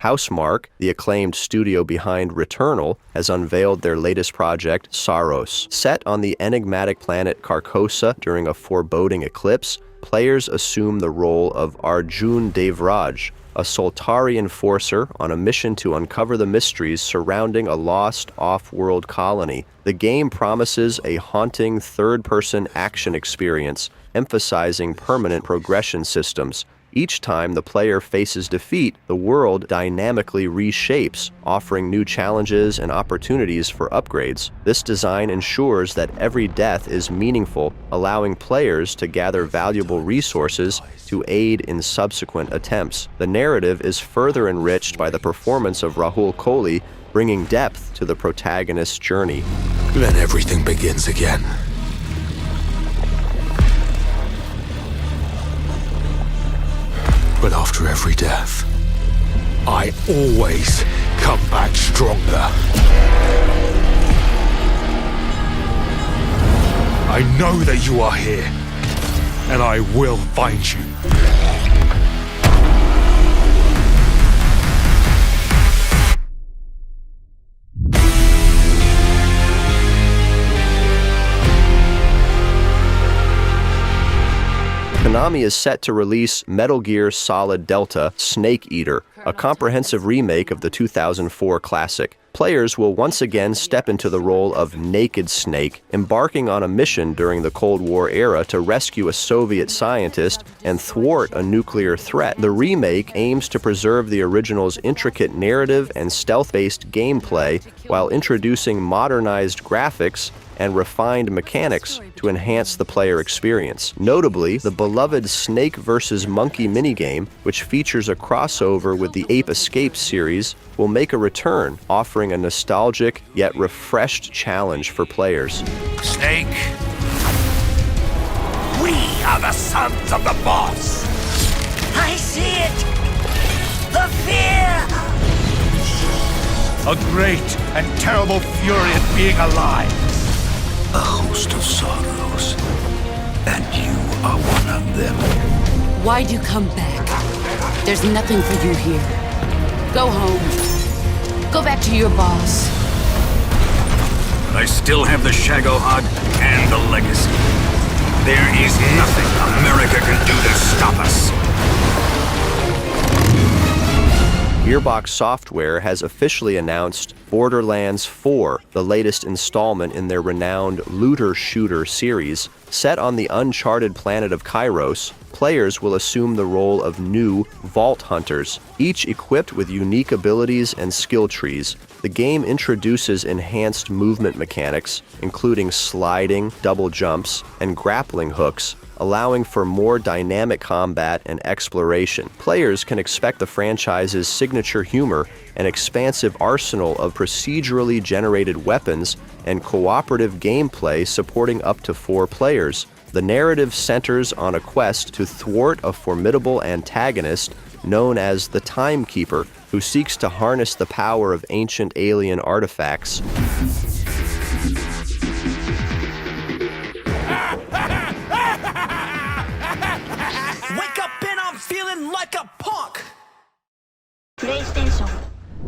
Housemarque, the acclaimed studio behind Returnal, has unveiled their latest project, Saros. Set on the enigmatic planet Carcosa during a foreboding eclipse, players assume the role of Arjun Devraj, a Soltari enforcer on a mission to uncover the mysteries surrounding a lost off-world colony. The game promises a haunting third-person action experience, emphasizing permanent progression systems. Each time the player faces defeat, the world dynamically reshapes, offering new challenges and opportunities for upgrades. This design ensures that every death is meaningful, allowing players to gather valuable resources to aid in subsequent attempts. The narrative is further enriched by the performance of Rahul Kohli, bringing depth to the protagonist's journey. Then everything begins again. But after every death, I always come back stronger. I know that you are here, and I will find you. Konami is set to release Metal Gear Solid Delta Snake Eater, a comprehensive remake of the 2004 classic. Players will once again step into the role of Naked Snake, embarking on a mission during the Cold War era to rescue a Soviet scientist and thwart a nuclear threat. The remake aims to preserve the original's intricate narrative and stealth-based gameplay while introducing modernized graphics and refined mechanics to enhance the player experience. Notably, the beloved Snake vs. Monkey minigame, which features a crossover with the Ape Escape series, will make a return, offering a nostalgic yet refreshed challenge for players. Snake, we are the sons of the boss. I see it! The fear! A great and terrible fury at being alive. A host of sorrows, and you are one of them. Why'd you come back? There's nothing for you here. Go home. Go back to your boss. But I still have the Shagohod and the legacy. There is nothing America can do to stop us. Gearbox Software has officially announced Borderlands 4, the latest installment in their renowned looter-shooter series. Set on the uncharted planet of Kairos, players will assume the role of new Vault Hunters, each equipped with unique abilities and skill trees. The game introduces enhanced movement mechanics, including sliding, double jumps, and grappling hooks, allowing for more dynamic combat and exploration. Players can expect the franchise's signature humor, an expansive arsenal of procedurally generated weapons, and cooperative gameplay supporting up to 4 players. The narrative centers on a quest to thwart a formidable antagonist known as the Timekeeper, who seeks to harness the power of ancient alien artifacts.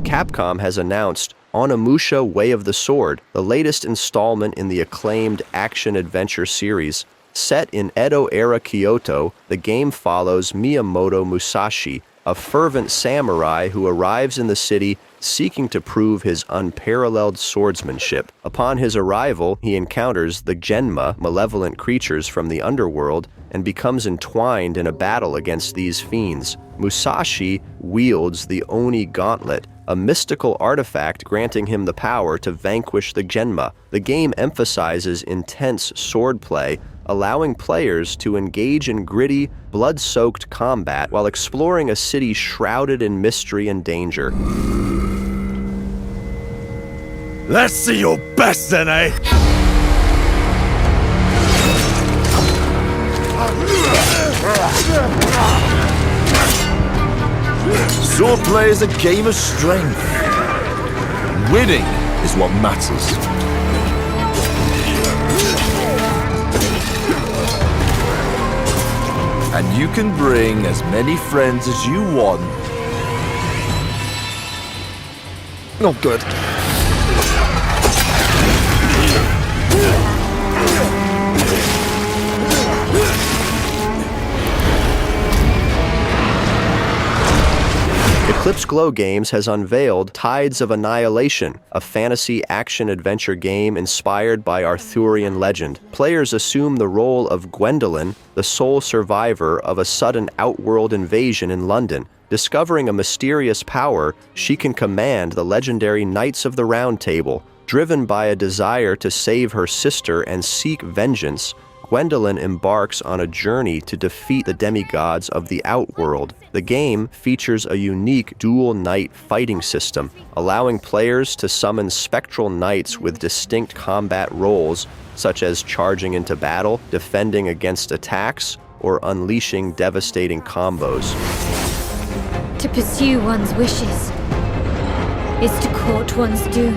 Capcom has announced Onimusha Way of the Sword, the latest installment in the acclaimed action-adventure series. Set in Edo-era Kyoto, the game follows Miyamoto Musashi, a fervent samurai who arrives in the city seeking to prove his unparalleled swordsmanship. Upon his arrival, he encounters the Genma, malevolent creatures from the underworld, and becomes entwined in a battle against these fiends. Musashi wields the Oni Gauntlet, a mystical artifact granting him the power to vanquish the Genma. The game emphasizes intense swordplay, allowing players to engage in gritty, blood-soaked combat while exploring a city shrouded in mystery and danger. Let's see your best then, eh? Swordplay is a game of strength. Winning is what matters. And you can bring as many friends as you want Not good. Eclipse Glow Games has unveiled Tides of Annihilation, a fantasy action-adventure game inspired by Arthurian legend. Players assume the role of Gwendolyn, the sole survivor of a sudden outworld invasion in London. Discovering a mysterious power, she can command the legendary Knights of the Round Table. Driven by a desire to save her sister and seek vengeance, Gwendolyn embarks on a journey to defeat the demigods of the Outworld. The game features a unique dual knight fighting system, allowing players to summon spectral knights with distinct combat roles, such as charging into battle, defending against attacks, or unleashing devastating combos. To pursue one's wishes is to court one's doom.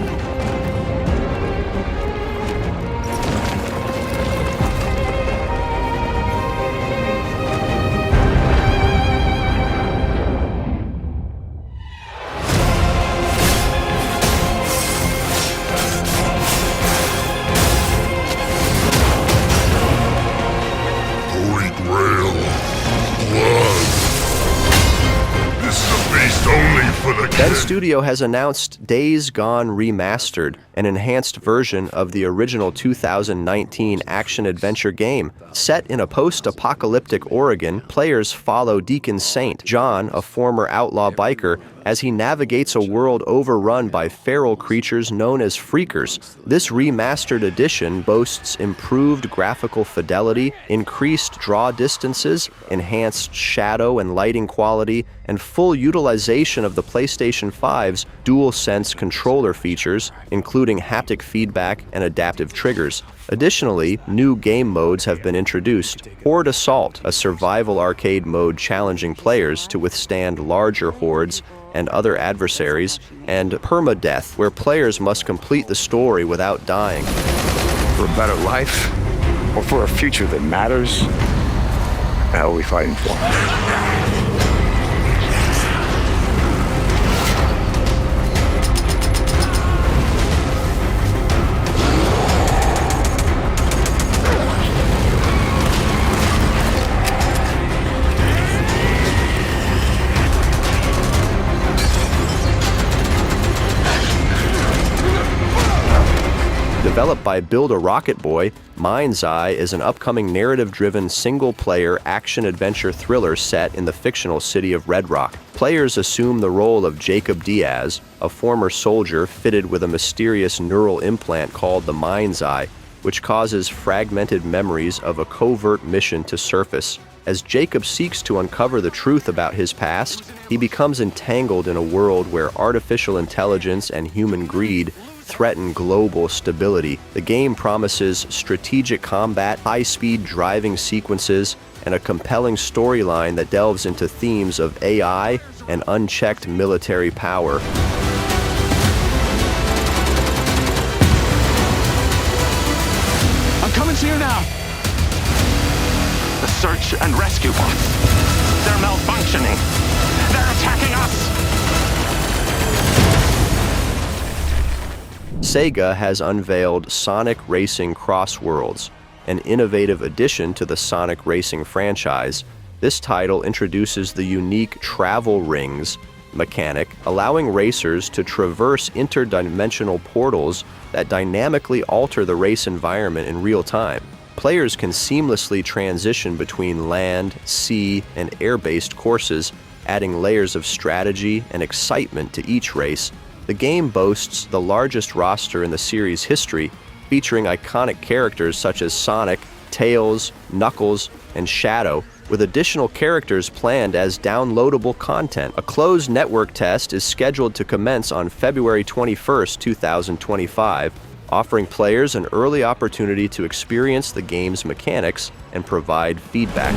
Holy Grail. Blood. This is a feast only for the Ben king. Studio has announced Days Gone Remastered, an enhanced version of the original 2019 action-adventure game. Set in a post-apocalyptic Oregon, players follow Deacon Saint, John, a former outlaw biker, as he navigates a world overrun by feral creatures known as freakers. This remastered edition boasts improved graphical fidelity, increased draw distances, enhanced shadow and lighting quality, and full utilization of the PlayStation 5's DualSense controller features, including haptic feedback and adaptive triggers. Additionally, new game modes have been introduced. Horde Assault, a survival arcade mode challenging players to withstand larger hordes and other adversaries, and Permadeath, where players must complete the story without dying. For a better life? Or for a future that matters? The hell are we fighting for? Developed by Build a Rocket Boy, MindsEye is an upcoming narrative-driven single-player action-adventure thriller set in the fictional city of Red Rock. Players assume the role of Jacob Diaz, a former soldier fitted with a mysterious neural implant called the MindsEye, which causes fragmented memories of a covert mission to surface. As Jacob seeks to uncover the truth about his past, he becomes entangled in a world where artificial intelligence and human greed threaten global stability. The game promises strategic combat, high-speed driving sequences, and a compelling storyline that delves into themes of AI and unchecked military power. I'm coming to you now! The search and rescue bots. They're malfunctioning. They're attacking us! Sega has unveiled Sonic Racing CrossWorlds, an innovative addition to the Sonic Racing franchise. This title introduces the unique travel rings mechanic, allowing racers to traverse interdimensional portals that dynamically alter the race environment in real time. Players can seamlessly transition between land, sea, and air-based courses, adding layers of strategy and excitement to each race. The game boasts the largest roster in the series' history, featuring iconic characters such as Sonic, Tails, Knuckles, and Shadow, with additional characters planned as downloadable content. A closed network test is scheduled to commence on February 21st, 2025, offering players an early opportunity to experience the game's mechanics and provide feedback.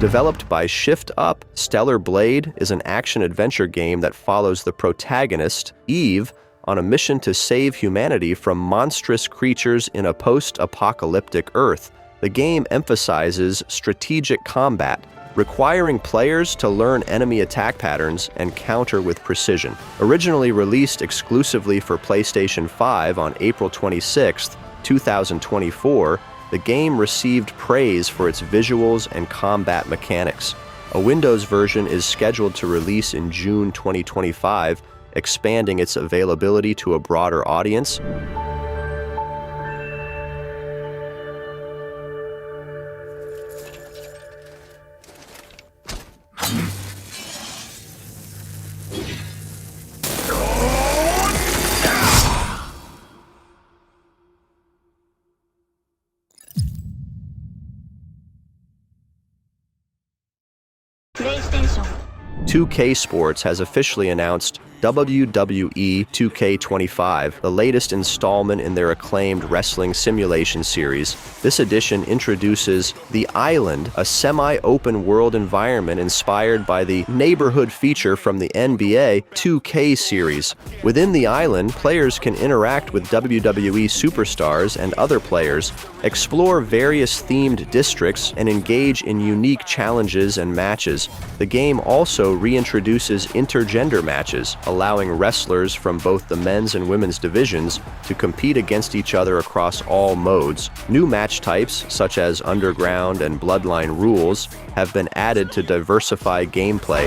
Developed by Shift Up, Stellar Blade is an action-adventure game that follows the protagonist, Eve, on a mission to save humanity from monstrous creatures in a post-apocalyptic Earth. The game emphasizes strategic combat, requiring players to learn enemy attack patterns and counter with precision. Originally released exclusively for PlayStation 5 on April 26, 2024, the game received praise for its visuals and combat mechanics. A Windows version is scheduled to release in June 2025, expanding its availability to a broader audience. PlayStation. 2K Sports has officially announced WWE 2K25, the latest installment in their acclaimed wrestling simulation series. This edition introduces The Island, a semi-open world environment inspired by the neighborhood feature from the NBA 2K series. Within The Island, players can interact with WWE superstars and other players, explore various themed districts, and engage in unique challenges and matches. The game also reintroduces intergender matches, allowing wrestlers from both the men's and women's divisions to compete against each other across all modes. New match types, such as Underground and Bloodline rules, have been added to diversify gameplay.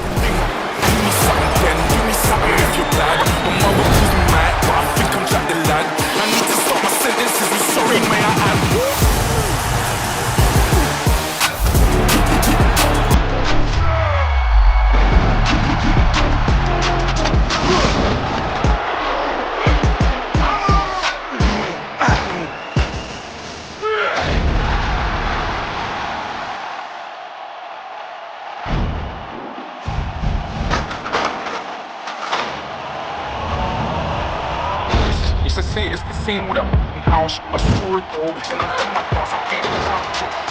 It's the scene with a house, a sword though, and my thoughts, I can't stop.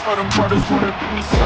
But them brothers wanna be so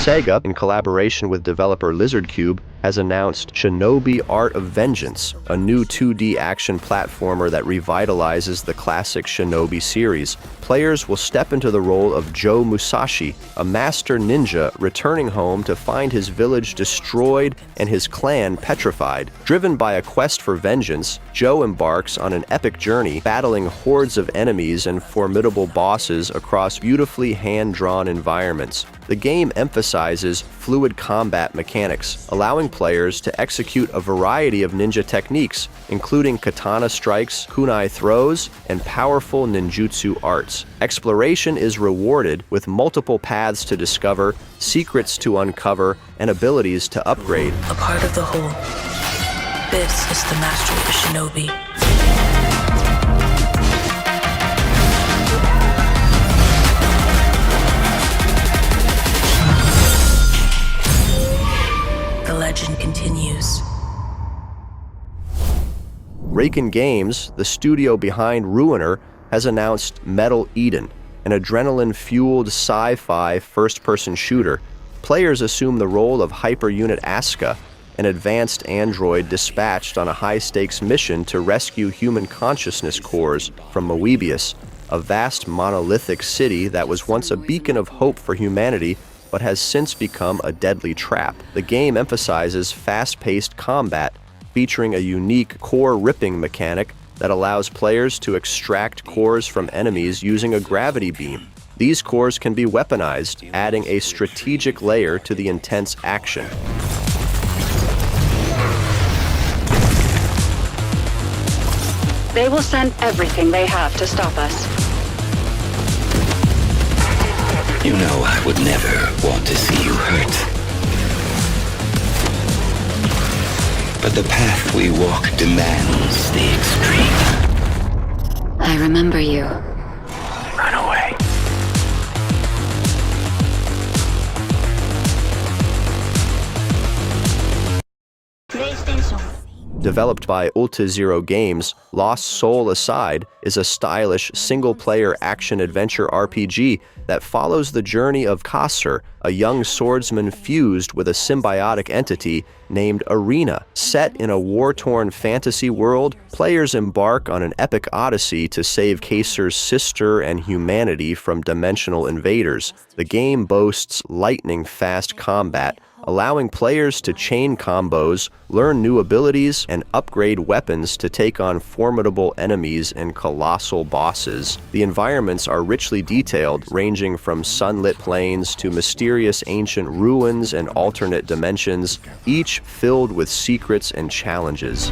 Sega, in collaboration with developer Lizardcube, has announced Shinobi Art of Vengeance, a new 2D action platformer that revitalizes the classic Shinobi series. Players will step into the role of Joe Musashi, a master ninja returning home to find his village destroyed and his clan petrified. Driven by a quest for vengeance, Joe embarks on an epic journey, battling hordes of enemies and formidable bosses across beautifully hand-drawn environments. The game emphasizes fluid combat mechanics, allowing players to execute a variety of ninja techniques, including katana strikes, kunai throws, and powerful ninjutsu arts. Exploration is rewarded with multiple paths to discover, secrets to uncover, and abilities to upgrade. A part of the whole. This is the master of the Shinobi. The legend continues. Raken Games, the studio behind Ruiner, has announced Metal Eden, an adrenaline-fueled sci-fi first-person shooter. Players assume the role of Hyper-Unit Asuka, an advanced android dispatched on a high-stakes mission to rescue human consciousness cores from Moebius, a vast monolithic city that was once a beacon of hope for humanity but has since become a deadly trap. The game emphasizes fast-paced combat, featuring a unique core-ripping mechanic that allows players to extract cores from enemies using a gravity beam. These cores can be weaponized, adding a strategic layer to the intense action. They will send everything they have to stop us. You know I would never want to see you hurt. But the path we walk demands the extreme. I remember you. Run away. PlayStation. Developed by Ultizero Games, Lost Soul Aside is a stylish single-player action-adventure RPG that follows the journey of Kasser, a young swordsman fused with a symbiotic entity named Arena. Set in a war-torn fantasy world, players embark on an epic odyssey to save Kasser's sister and humanity from dimensional invaders. The game boasts lightning-fast combat, allowing players to chain combos, learn new abilities, and upgrade weapons to take on formidable enemies and colossal bosses. The environments are richly detailed, ranging from sunlit plains to mysterious ancient ruins and alternate dimensions, each filled with secrets and challenges.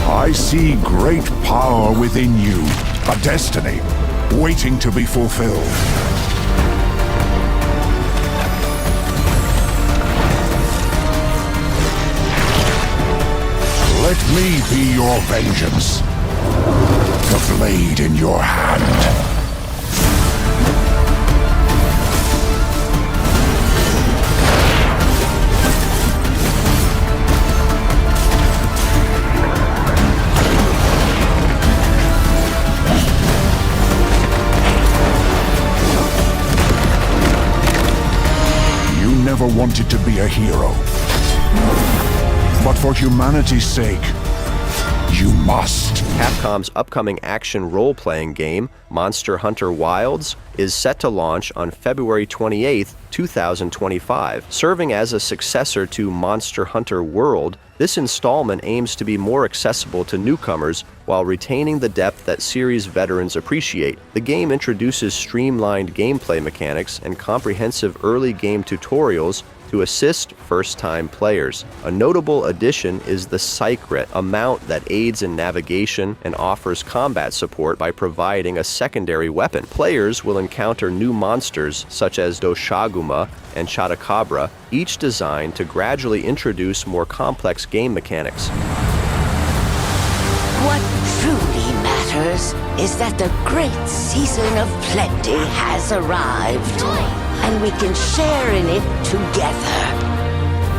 I see great power within you, a destiny waiting to be fulfilled. Let me be your vengeance, the blade in your hand. Never wanted to be a hero. But for humanity's sake, you must. Capcom's upcoming action role-playing game, Monster Hunter Wilds, is set to launch on February 28, 2025. Serving as a successor to Monster Hunter World, this installment aims to be more accessible to newcomers while retaining the depth that series veterans appreciate. The game introduces streamlined gameplay mechanics and comprehensive early game tutorials to assist first-time players. A notable addition is the Secret, a mount that aids in navigation and offers combat support by providing a secondary weapon. Players will encounter new monsters such as Doshaguma and Chotacabra, each designed to gradually introduce more complex game mechanics. What truly matters is that the great season of plenty has arrived, and we can share in it together.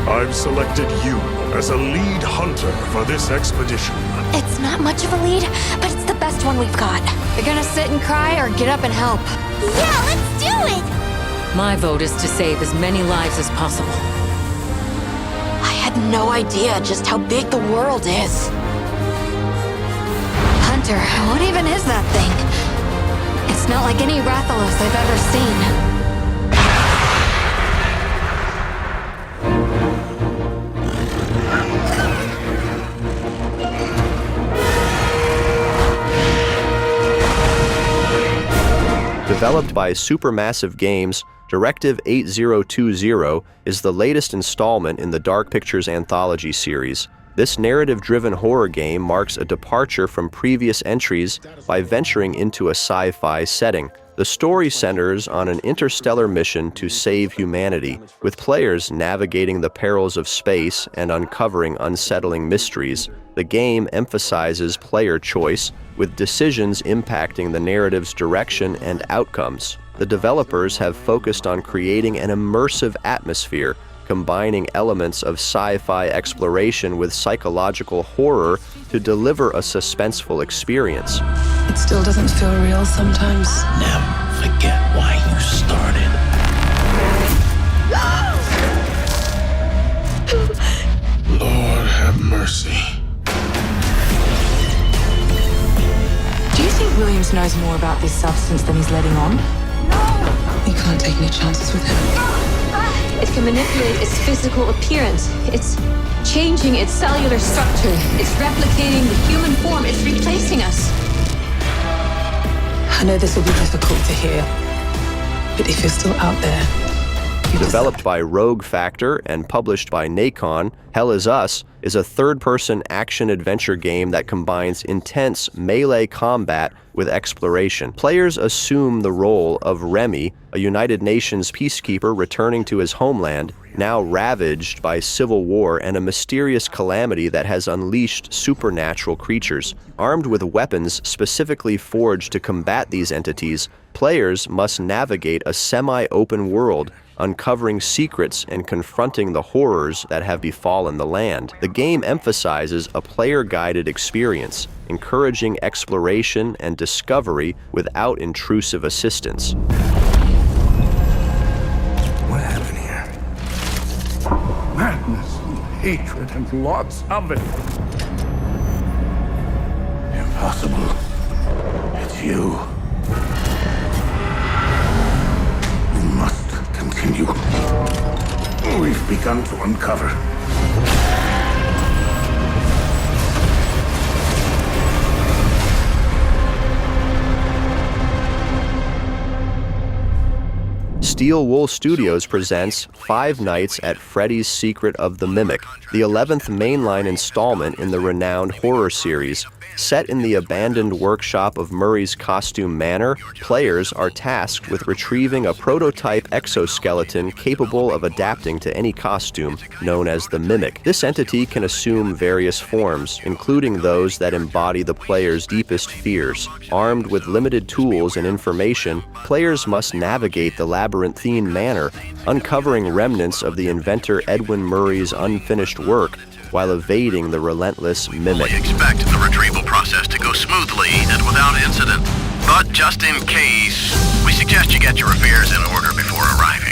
I've selected you as a lead hunter for this expedition. It's not much of a lead, but it's the best one we've got. You're gonna sit and cry or get up and help? Yeah, let's do it! My vote is to save as many lives as possible. I had no idea just how big the world is. Hunter, what even is that thing? It's not like any Rathalos I've ever seen. Developed by Supermassive Games, Directive 8020 is the latest installment in the Dark Pictures anthology series. This narrative-driven horror game marks a departure from previous entries by venturing into a sci-fi setting. The story centers on an interstellar mission to save humanity, with players navigating the perils of space and uncovering unsettling mysteries. The game emphasizes player choice, with decisions impacting the narrative's direction and outcomes. The developers have focused on creating an immersive atmosphere, combining elements of sci-fi exploration with psychological horror to deliver a suspenseful experience. It still doesn't feel real sometimes. Never forget why you started. Lord have mercy. Do you think Williams knows more about this substance than he's letting on? No! You can't take any chances with him. It can manipulate its physical appearance. It's changing its cellular structure. It's replicating the human form. It's replacing us. I know this will be difficult to hear, but if you're still out there... Developed by Rogue Factor and published by Nacon, Hell Is Us is a third-person action-adventure game that combines intense melee combat with exploration. Players assume the role of Remy, a United Nations peacekeeper returning to his homeland, now ravaged by civil war and a mysterious calamity that has unleashed supernatural creatures. Armed with weapons specifically forged to combat these entities, players must navigate a semi-open world, uncovering secrets and confronting the horrors that have befallen the land. The game emphasizes a player-guided experience, encouraging exploration and discovery without intrusive assistance. What happened here? Madness and hatred and lots of it. Impossible. It's you. We must continue. We've begun to uncover. Steel Wool Studios presents Five Nights at Freddy's Secret of the Mimic, the 11th mainline installment in the renowned horror series. Set in the abandoned workshop of Murray's Costume Manor, players are tasked with retrieving a prototype exoskeleton capable of adapting to any costume, known as the Mimic. This entity can assume various forms, including those that embody the player's deepest fears. Armed with limited tools and information, players must navigate the labyrinthine manor, uncovering remnants of the inventor Edwin Murray's unfinished work, while evading the relentless Mimic. We expect the retrieval process to go smoothly and without incident. But just in case, we suggest you get your affairs in order before arriving.